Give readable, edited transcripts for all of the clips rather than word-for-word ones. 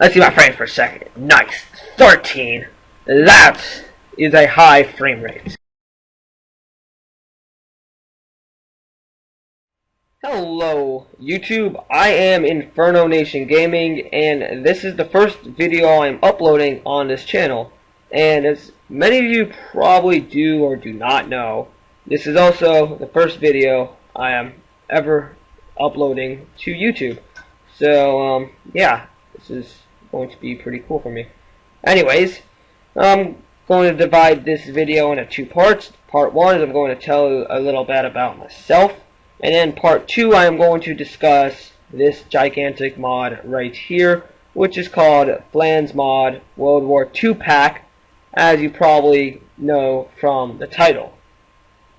Let's see my frame for a second. Nice. 13. That is a high frame rate. Hello YouTube, I am Inferno Nation Gaming, and this is the first video I'm uploading on this channel. And as many of you probably do or do not know, this is also the first video I am ever uploading to YouTube. So yeah, this is going to be pretty cool for me. Anyways, I'm going to divide this video into two parts. Part 1 is I'm going to tell you a little bit about myself. And then part 2, I am going to discuss this gigantic mod right here, which is called Flan's Mod World War II Pack, as you probably know from the title.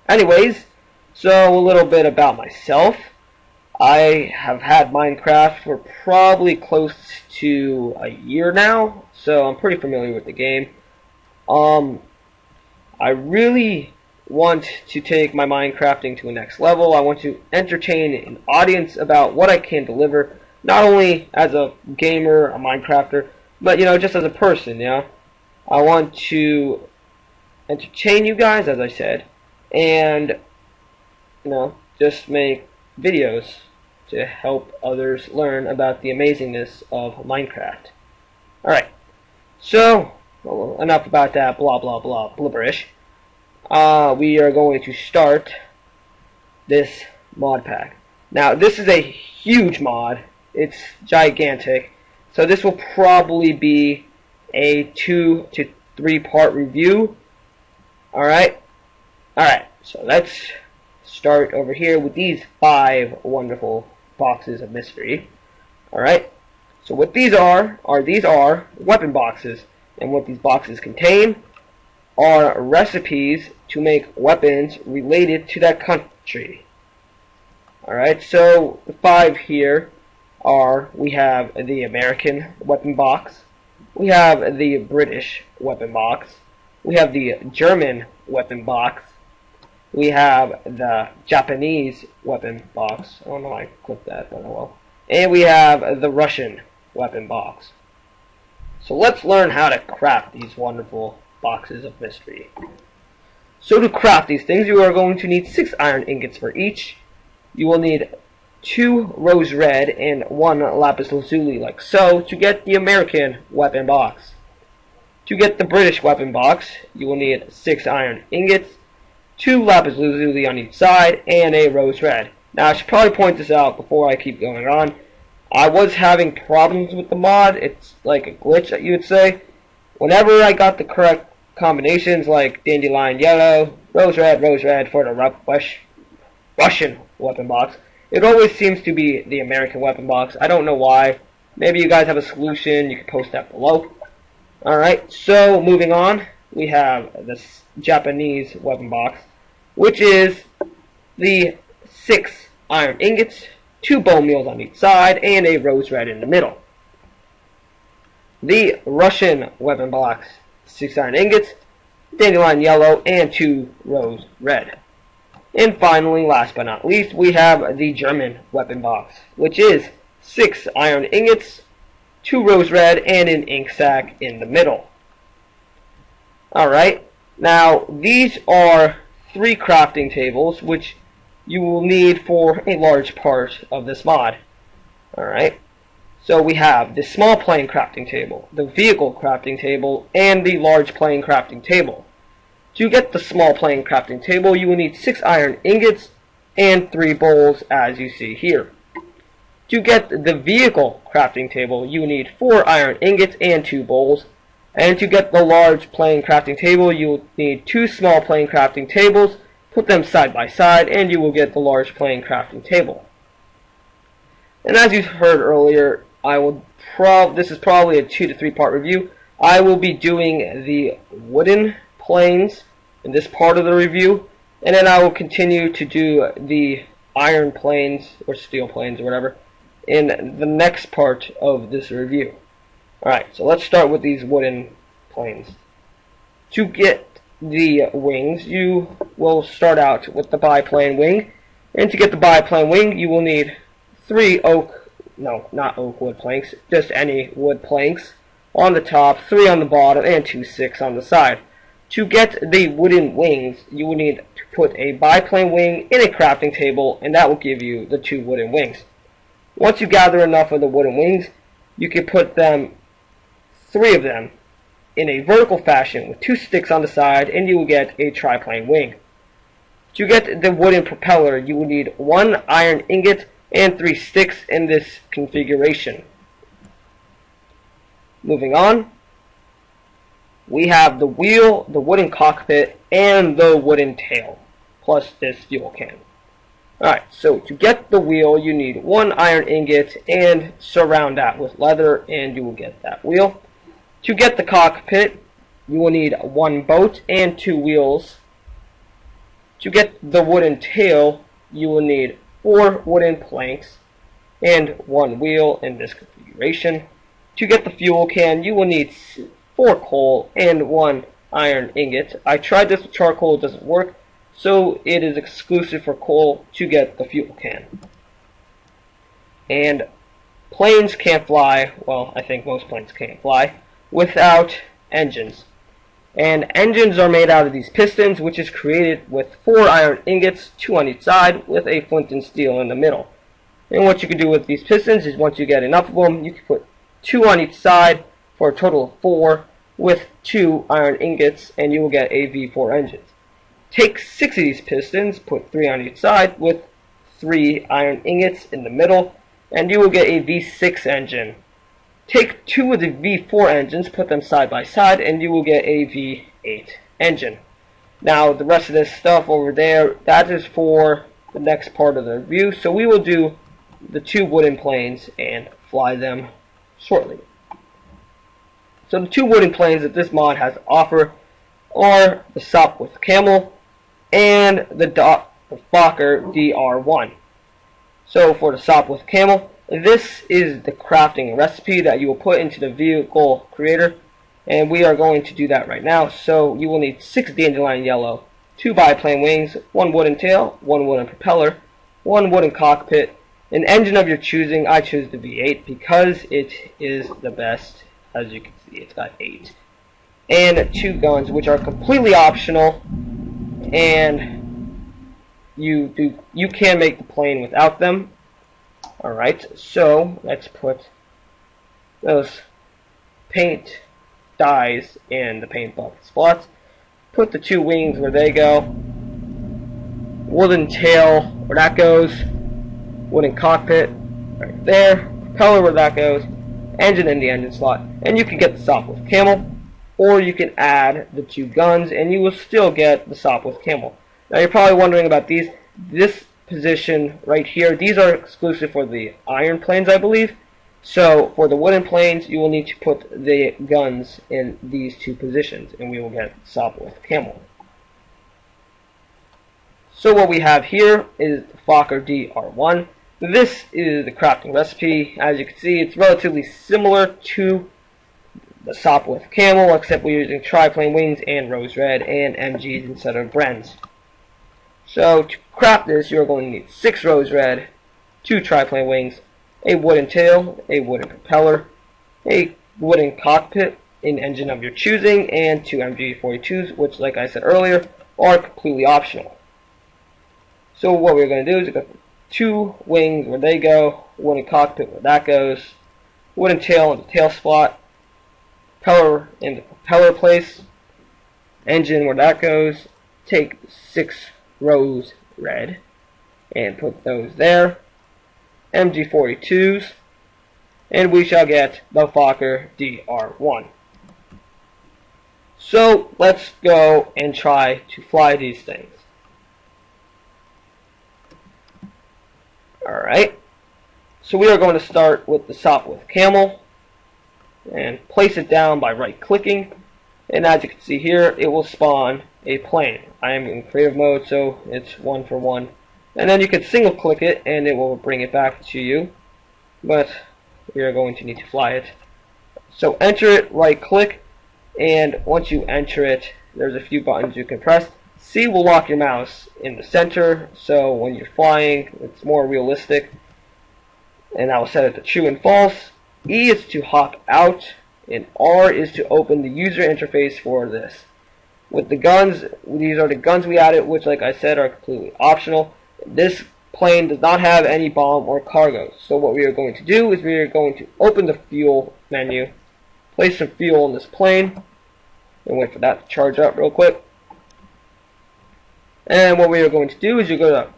Anyways, so a little bit about myself. I have had Minecraft for probably close to a year now, so I'm pretty familiar with the game. I really want to take my Minecrafting to a next level. I want to entertain an audience about what I can deliver, not only as a gamer, a Minecrafter, but just as a person. I want to entertain you guys, as I said, and just make videos to help others learn about the amazingness of Minecraft. Alright, so enough about that blah blah blah blibberish. We are going to start this mod pack. Now this is a huge mod. It's gigantic, so this will probably be a 2 to 3 part review. Alright, so let's start over here with these 5 wonderful boxes of mystery. Alright, so what these are weapon boxes, and what these boxes contain are recipes to make weapons related to that country. Alright, so the 5 here are, we have the American weapon box, we have the British weapon box, we have the German weapon box, we have the Japanese weapon box. I don't know why I clicked that, but oh well. And we have the Russian weapon box. So let's learn how to craft these wonderful boxes of mystery. So to craft these things, you are going to need 6 iron ingots for each. You will need 2 rose red and 1 lapis lazuli, like so, to get the American weapon box. To get the British weapon box, you will need 6 iron ingots, 2 lapis lazuli on each side, and a rose red. Now I should probably point this out before I keep going on. I was having problems with the mod. It's like a glitch that you would say. Whenever I got the correct combinations, like dandelion yellow, rose red for the Russian weapon box, it always seems to be the American weapon box. I don't know why. Maybe you guys have a solution. You can post that below. Alright, so moving on, we have this Japanese weapon box, which is the 6 iron ingots, 2 bone meals on each side, and a rose red in the middle. The Russian weapon box, 6 iron ingots, dandelion yellow, and 2 rose red. And finally, last but not least, we have the German weapon box, which is 6 iron ingots, 2 rose red, and an ink sac in the middle. Alright, now these are 3 crafting tables, which you will need for a large part of this mod. Alright, so we have the small plane crafting table, the vehicle crafting table, and the large plane crafting table. To get the small plane crafting table, you will need 6 iron ingots and 3 bowls, as you see here. To get the vehicle crafting table, you need 4 iron ingots and 2 bowls. And to get the large plane crafting table, you will need 2 small plane crafting tables. Put them side by side, and you will get the large plane crafting table. And as you heard earlier, this is probably a 2 to 3 part review. I will be doing the wooden planes in this part of the review, and then I will continue to do the iron planes or steel planes or whatever in the next part of this review. Alright, so let's start with these wooden planes. To get the wings, you will start out with the biplane wing, and to get the biplane wing, you will need 3 oak no, not oak wood planks, just any wood planks on the top, 3 on the bottom, and 2 sticks on the side. To get the wooden wings, you will need to put a biplane wing in a crafting table, and that will give you the 2 wooden wings. Once you gather enough of the wooden wings, you can put them, 3 of them, in a vertical fashion with 2 sticks on the side, and you will get a triplane wing. To get the wooden propeller, you will need 1 iron ingot and 3 sticks in this configuration. Moving on, we have the wheel, the wooden cockpit, and the wooden tail, plus this fuel can. Alright, so to get the wheel, you need 1 iron ingot and surround that with leather, and you will get that wheel. To get the cockpit, you will need 1 boat and 2 wheels. To get the wooden tail, you will need 4 wooden planks and 1 wheel in this configuration. To get the fuel can, you will need 4 coal and 1 iron ingot. I tried this with charcoal, it doesn't work, so it is exclusive for coal to get the fuel can. And planes can't fly, well, I think most planes can't fly, without engines. And engines are made out of these pistons, which is created with 4 iron ingots, 2 on each side, with a flint and steel in the middle. And what you can do with these pistons is once you get enough of them, you can put 2 on each side for a total of 4 with 2 iron ingots, and you will get a V4 engine. Take 6 of these pistons, put 3 on each side with 3 iron ingots in the middle, and you will get a V6 engine. Take 2 of the V4 engines, put them side by side, and you will get a V8 engine. Now, the rest of this stuff over there, that is for the next part of the review, so we will do the 2 wooden planes and fly them shortly. So the 2 wooden planes that this mod has to offer are the Sopwith Camel and the Fokker DR1. So for the Sopwith Camel, this is the crafting recipe that you will put into the vehicle creator, and we are going to do that right now. So you will need 6 dandelion yellow, 2 biplane wings, 1 wooden tail, 1 wooden propeller, 1 wooden cockpit, an engine of your choosing. I choose the V8 because it is the best. As you can see, it's got 8. And 2 guns, which are completely optional, and you can make the plane without them. Alright, so let's put those paint dyes in the paint bucket spots. Put the 2 wings where they go. Wooden tail where that goes. Wooden cockpit right there. Propeller where that goes. Engine in the engine slot. And you can get the Sopwith Camel, or you can add the 2 guns and you will still get the Sopwith Camel. Now you're probably wondering about these. This position right here, these are exclusive for the iron planes, I believe. So for the wooden planes, you will need to put the guns in these 2 positions, and we will get Sopwith Camel. So what we have here is the Fokker DR1. This is the crafting recipe. As you can see, it's relatively similar to the Sopwith Camel, except we're using triplane wings and rose red and MGs instead of Brens. So to craft this, you're going to need 6 rose red, 2 triplane wings, a wooden tail, a wooden propeller, a wooden cockpit, an engine of your choosing, and 2 MG42s, which, like I said earlier, are completely optional. So what we're going to do is we're going to put 2 wings where they go, wooden cockpit where that goes, wooden tail in the tail slot, propeller in the propeller place, engine where that goes. Take 6 rose red and put those there, MG42s, and we shall get the Fokker DR1. So let's go and try to fly these things. Alright, so we are going to start with the Sopwith Camel and place it down by right clicking, and as you can see here, it will spawn a plane. I am in creative mode, so it's 1 for 1, and then you can single click it and it will bring it back to you, but we are going to need to fly it. So enter it, right click, and once you enter it, there's a few buttons you can press. C will lock your mouse in the center, so when you're flying, it's more realistic. and I will set it to true and false. E is to hop out, and R is to open the user interface for this. With the guns, these are the guns we added, which, like I said, are completely optional. This plane does not have any bomb or cargo. So what we are going to do is we are going to open the fuel menu, place some fuel in this plane, and wait for that to charge up real quick. And what we are going to do is you're going to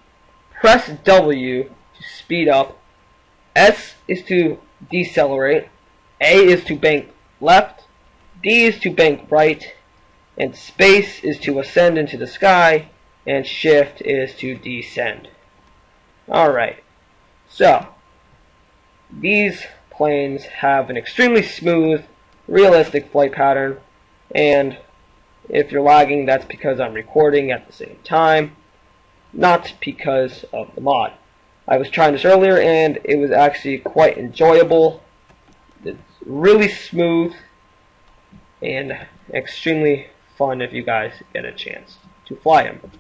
press W to speed up. S is to decelerate. A is to bank left. D is to bank right. And space is to ascend into the sky. And shift is to descend. Alright. So, these planes have an extremely smooth, realistic flight pattern. And if you're lagging, that's because I'm recording at the same time, not because of the mod. I was trying this earlier and it was actually quite enjoyable. It's really smooth and extremely fun if you guys get a chance to fly them.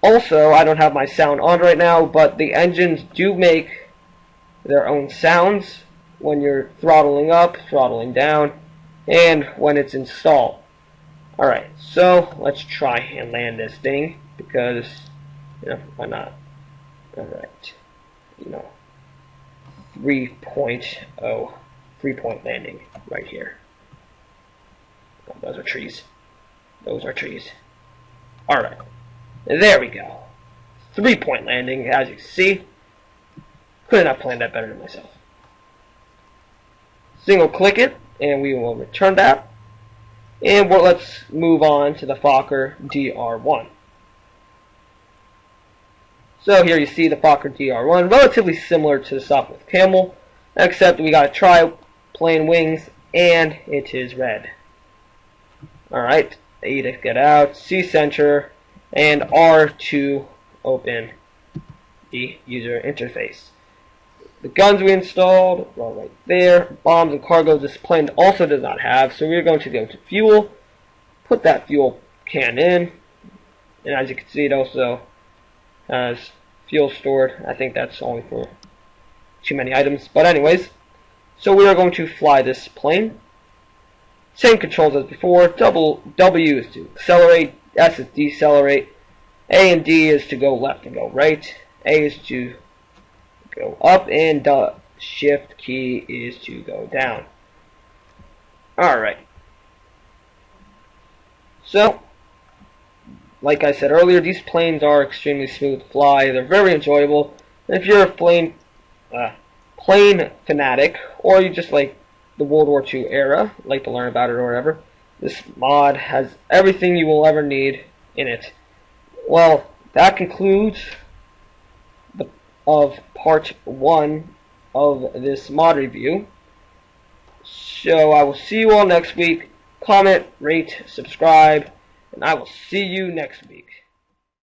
Also, I don't have my sound on right now, but the engines do make their own sounds when you're throttling up, throttling down, and when it's installed. Alright, so let's try and land this thing, because, why not? Alright, 3.0, 3-point landing right here. Oh, those are trees. Those are trees. Alright, there we go. 3-point landing, as you can see. Couldn't have planned that better than myself. Single click it, and we will return that. And let's move on to the Fokker DR1. So here you see the Fokker DR1, relatively similar to the Sopwith Camel, except we got a tri-plane wings, and it is red. Alright, A to get out, C center, and R to open the user interface. The guns we installed are right there. Bombs and cargo this plane also does not have, so we're going to go to fuel, put that fuel can in, and as you can see it also has fuel stored. I think that's only for too many items, but anyways, so we are going to fly this plane. Same controls as before. W is to accelerate, S is decelerate, A and D is to go left and go right, A is to go up, and the shift key is to go down. Alright. So, like I said earlier, these planes are extremely smooth to fly. They're very enjoyable. And if you're a plane fanatic, or you just like the World War II era, like to learn about it or whatever, this mod has everything you will ever need in it. Well, that concludes part 1 of this mod review. So I will see you all next week. Comment, rate, subscribe, and I will see you next week.